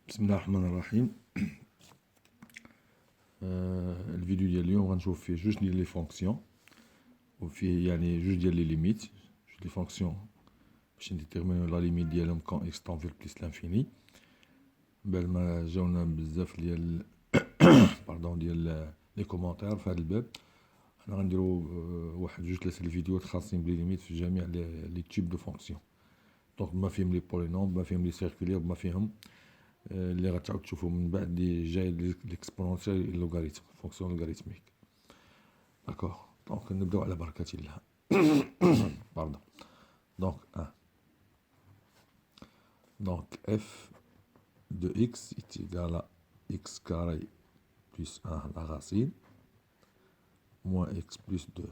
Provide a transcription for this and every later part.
بسم الله الرحمن الرحيم. الفيديو ديال اليوم غنشوف فيه جوج ديال لي فونكسيون وفيه يعني جوج ديال لي ليميت، جوج لي فونكسيون باش نديتيرمينو لا ليميت ديالهم كون اكس طونفير بليس لانفيني. بعد ما جاونا بزاف ديال باردون ديال لي كومونتير في هذا الباب، حنا غنديرو واحد جوج ثلاثه الفيديوهات خاصين بلي ليميت في جميع لي تيب دو فونكسيون. دونك بما فيهم لي بولينوم، بما فيهم لي سيركولير، بما فيهم اللي غتعاود تشوفو من بعد اللي جاي ليكسبونونسيال اللوغاريتم فونكسيون لوغاريتميك. داكوغ، دونك نبداو على بركة الله. باردون. دونك دونك اف de x est égal à x carré plus 1 la racine moins x plus 2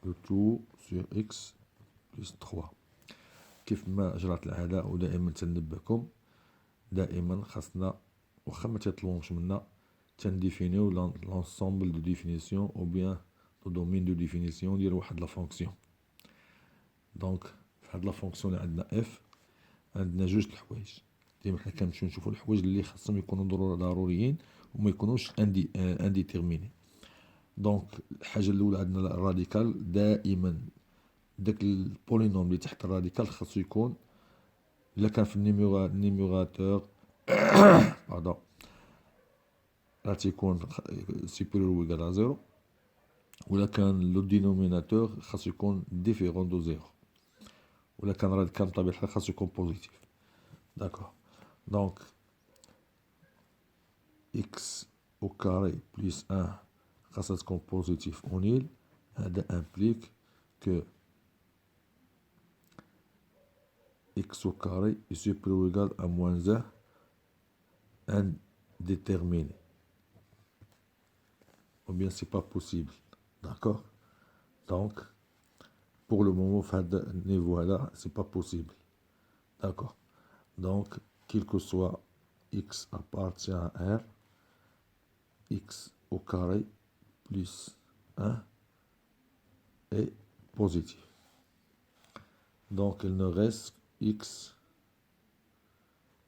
le tout sur x plus 3. كيف ما جرت العادة ودائما تنبهكم، دائما خاصنا واخا ما تيطلبوش منا تنديفينيو لونسومبل دو ديفينيسيون او بيان دو دومين دو ديفينيسيون ديال واحد لا فونكسيون. دونك في هاد لا فونكسيون اللي عندنا اف عندنا جوج الحوايج. ديما حنا كنمشيو نشوفو الحوايج اللي خاصهم يكونوا ضروريين وما يكونوش انديتيرميني. دونك الحاجه الاولى عندنا الراديكال، دائما داك البولينوم اللي تحت الراديكال خاصو يكون الا كان في النيميراتور باردون راه تيكون سوبيريور و ايكال ا زيرو، ولا كان لو دينوميناتور خاصو يكون ديفيرون دو زيرو، ولا كان راديكال بطبيعة الحال خاصو يكون بوزيتيف. داكوغ، دونك x au carré plus 1 خاصها تكون بوزيتيف او نيل. هذا امبليك que x au carré est supérieur ou égal à moins 1 indéterminé. Ou bien c'est pas possible. D'accord? Donc, pour le moment, ce niveau-là, c'est pas possible. D'accord? Donc, quel que soit x appartient à R, x au carré plus 1 est positif. Donc, il nous reste x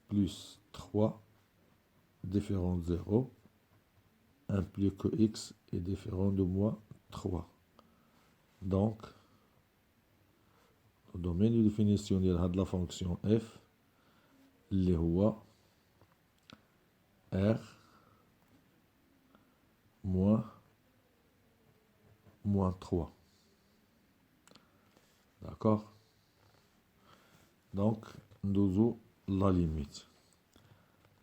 plus 3 différent de 0 implique que x est différent de moins 3. Donc, le domaine de définition de la fonction f اللي هو r moins 3. D'accord? Donc, nous la limite.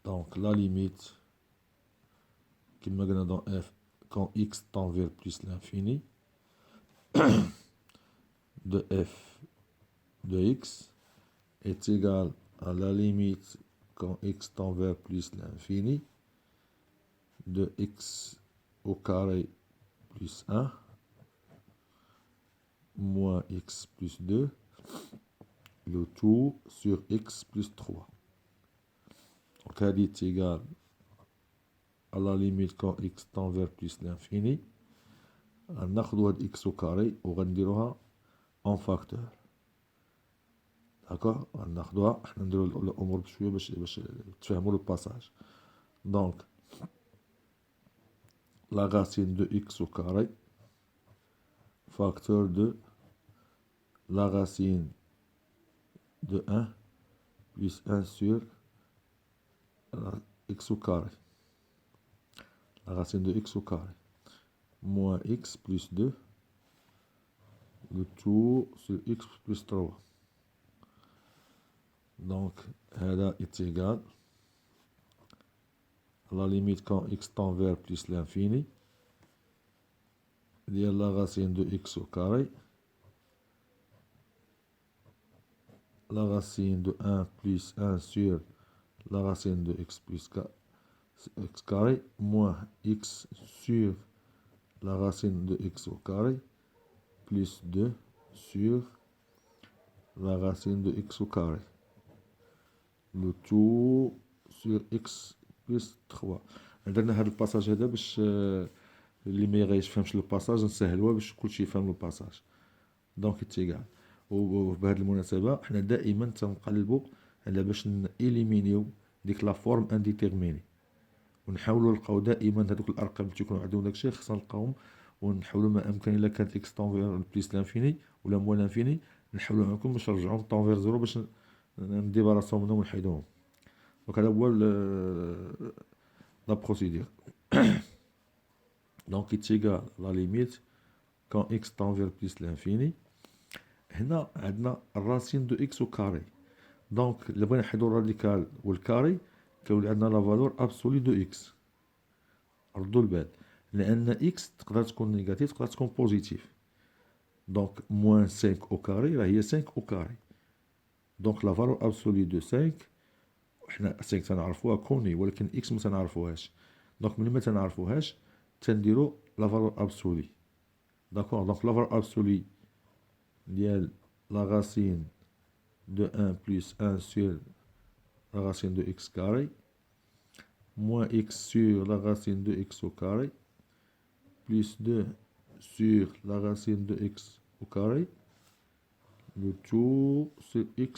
Donc, la limite qui me donne dans f quand x tend vers plus l'infini de f de x est égal à la limite quand x tend vers plus l'infini de x au carré plus 1 moins x plus 2 le tout sur x plus 3. Donc, elle est égale à la limite quand x tend vers plus l'infini. غناخدو هاد x au carré وغنديروها en facteur. داكوغ، غناخدوها حنا نديرو الامور بشويه باش تفهموا لو باساج. دونك la racine de x au carré facteur de la racine de 1 plus 1 sur x au carré. La racine de x au carré moins x plus 2 le tout sur x plus 3. Donc, هذا est égal à la limite quand x tend vers plus l'infini ديال la racine de x au carré la racine de 1 plus 1 sur la racine de x plus x carré moins x sur la racine de x au carré plus 2 sur la racine de x au carré le tout sur x plus 3. درنا هذا الباساج هذا باش اللي ما يفهمش لو باساج نسهلوها باش كلشي يفهم لو باساج. دونك تيغال، وبهذه المناسبه حنا دائما تنقلبوا على باش إليمينيو ديك لا فورم انديتيرميني، ونحاولوا نلقاو دائما هذوك الارقام اللي تيكونوا عندهم داكشي خصنا نلقاوهم ونحاولوا ما امكن الا كانت اكس طونفير بليس لانفيني ولا موان لانفيني نحاولوا معكم باش نرجعوهم طونفير زيرو باش نديباراسيو منهم ونحيدوهم. دونك هذا هو لا بروسيدور. دونك يتيغال لا ليميت كون اكس طونفير بليس لانفيني. هنا عندنا الراسين دو اكس وكاري، دونك الا بغينا نحيدو الراديكال والكاري كيولي عندنا لا فالور ابسولي دو اكس. ردوا البال لان اكس تقدر تكون نيجاتيف تقدر تكون بوزيتيف، دونك موان 5 او كاري راه هي 5 او كاري، دونك لا فالور ابسولي دو 5 حنا 5 تنعرفوها كوني ولكن اكس ما تنعرفوهاش، دونك ملي ما تنعرفوهاش تنديرو لا فالور ابسولي. داكور دونك لا فالور ابسولي ديال لا راسين de 1 plus 1 sur la racine de x carré moins x sur la racine de x au carré plus 2 sur la racine de x au carré, le tout sur x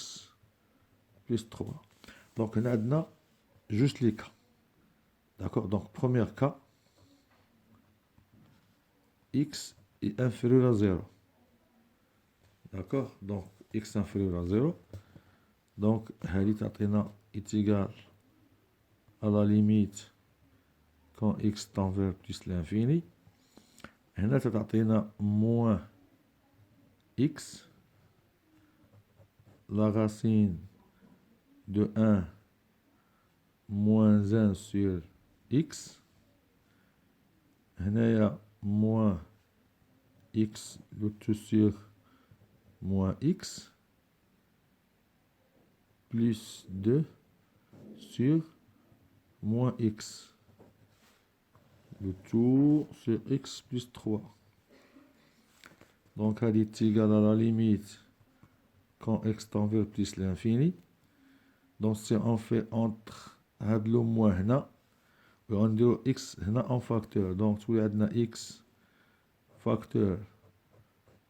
plus 3. Donc on a juste les cas. D'accord, donc premier cas, x est inférieur à 0. D'accord, donc x inférieur à 0. Donc, est égal à la limite quand x tend vers plus l'infini. Et là, moins x, la racine de 1 moins 1 sur x. Et là, moins x, le tout sur moins x. Plus 2 sur moins x. Le tout sur x plus 3. Donc, elle est égale à la limite quand x tend vers plus l'infini. Donc, si on fait entre le moins هنا, on dit x هنا en facteur. Donc, tu as x facteur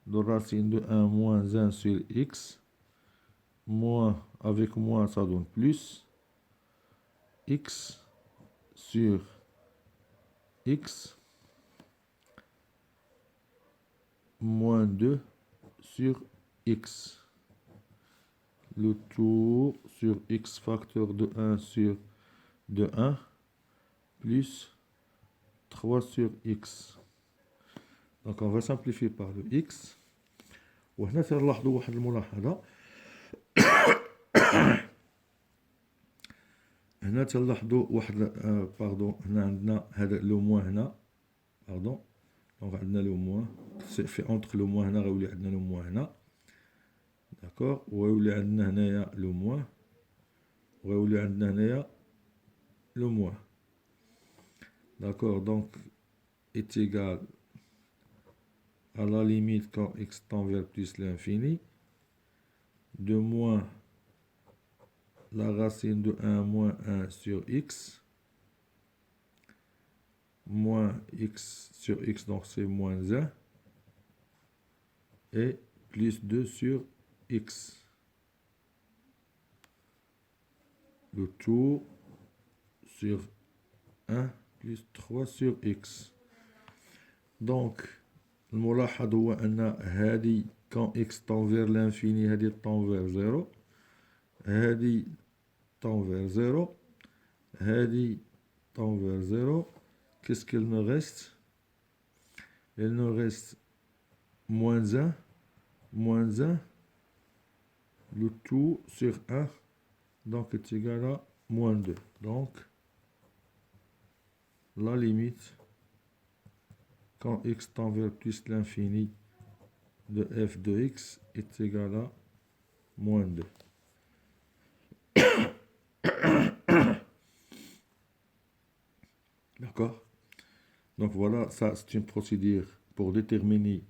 de racine de 1 moins 1 sur x. Moins avec moins ça donne plus x sur x moins 2 sur x, le tout sur x facteur de 1 sur de 1 plus 3 sur x. Donc on va simplifier par le x. وهنا تلاحظوا واحد الملاحظة هنا تلاحظوا واحد باردون هنا عندنا هذا لو موان هنا باردون دونك عندنا لو موان في اونتر لو موان هنا غيولي عندنا لو موان هنا داكور ويولي عندنا هنايا لو موان ويولي عندنا هنايا لو موان داكور دونك est égal à la limite quand x tend vers plus l'infini de moins la racine de 1 moins 1 sur x, moins x sur x, donc c'est moins 1, et plus 2 sur x. Le tout sur 1 plus 3 sur x. Donc, الملاحظ هو أن هذه quand x tend vers l'infini هذه tend vers 0 هذه tend vers 0 هذه tend vers 0. Qu'est-ce qu'il nous reste? Il nous reste moins 1, le tout sur 1, donc est égal à moins 2. Donc, la limite, quand x tend vers plus l'infini de f de x est égal à moins 2. D'accord? Donc voilà, ça c'est une procédure pour déterminer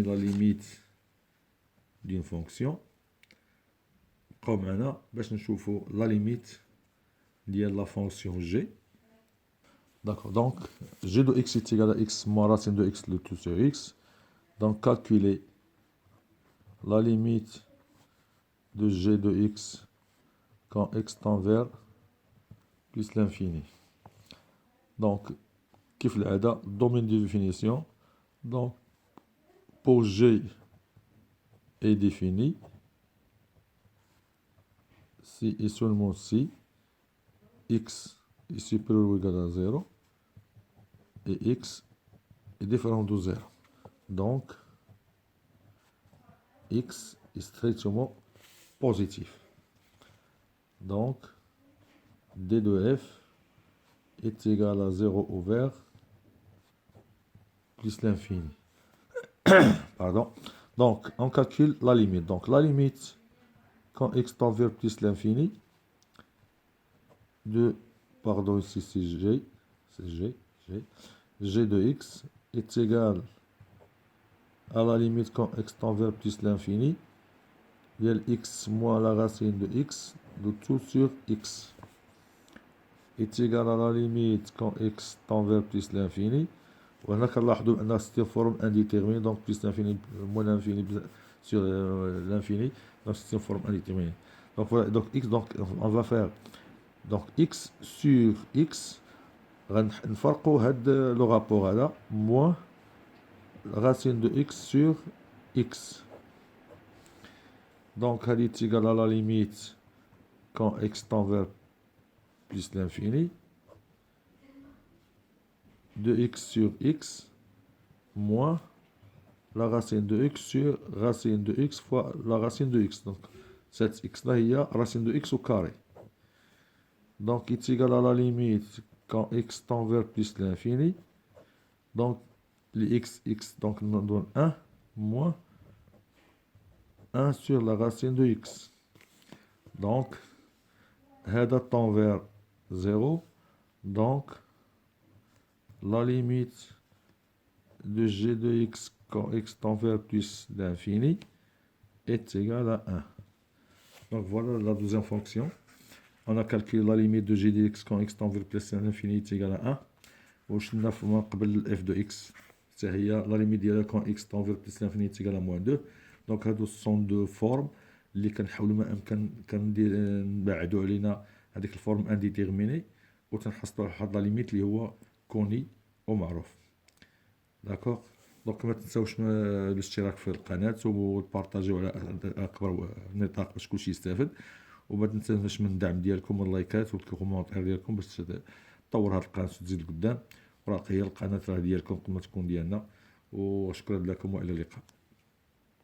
la limite d'une fonction. Comme maintenant, باش نشوفوا la limite de la fonction g. D'accord, donc g de x est égal à x moins racine de x le tout sur x. Donc calculer la limite de g de x quand x tend vers plus l'infini. Donc, كيف العادة domaine de définition. Donc, pour g est défini si et seulement si x est supérieur ou égal à 0 et x est différent de 0. Donc, x est strictement positif. Donc, d de f est égal à 0 ouvert plus l'infini. Pardon. Donc, on calcule la limite. Donc, la limite, quand x tend vers plus l'infini, de, pardon, ici c'est g, g de x est égal à la limite quand x tend vers plus l'infini, il y a x moins la racine de x, de tout sur x, est égal à la limite quand x tend vers plus l'infini. وهنا كنلاحظوا بان c'est une forme indéterminée, donc plus l'infini moins l'infini sur l'infini, donc c'est une forme indéterminée. Donc voilà, donc x, donc on va faire donc x sur x, غنفرقوا هاد لو رابور هذا moins racine de x sur x. Donc elle est égale à la limite quand x tend vers plus l'infini de x sur x moins la racine de x sur racine de x fois la racine de x. Donc cette x là il y a racine de x au carré. Donc est égal à la limite quand x tend vers plus l'infini. Donc les x, donc nous donne 1 moins 1 sur la racine de x. Donc هذا tend vers 0. Donc la limite de g de x quand x tend vers plus l'infini est égale à 1. Donc voilà la deuxième fonction. On a calculé la limite de g de x quand x tend vers plus l'infini est égale à 1. وشفنا فما قبل f de x حتى هي لا ليميت ديالها كون x tend vers plus l'infini est égal à moins 2. دونك هادو سون دو فورم اللي كنحاولوا ما امكن كندير نبعدوا علينا هذيك الفورم انديتيرميني وتنحصلوا على واحد لا ليميت اللي هو كوني ومعروف. داكوغ. دونك ما تنساوش الاشتراك في القناه وتبارطاجيو على اكبر نطاق باش كلشي يستافد، وما تنساوش من الدعم ديالكم واللايكات والكومونتير ديالكم باش تطور هاد القناه وتزيد لقدام. وراه هي القناه راه ديالكم كما تكون ديالنا. وشكرا لكم والى اللقاء.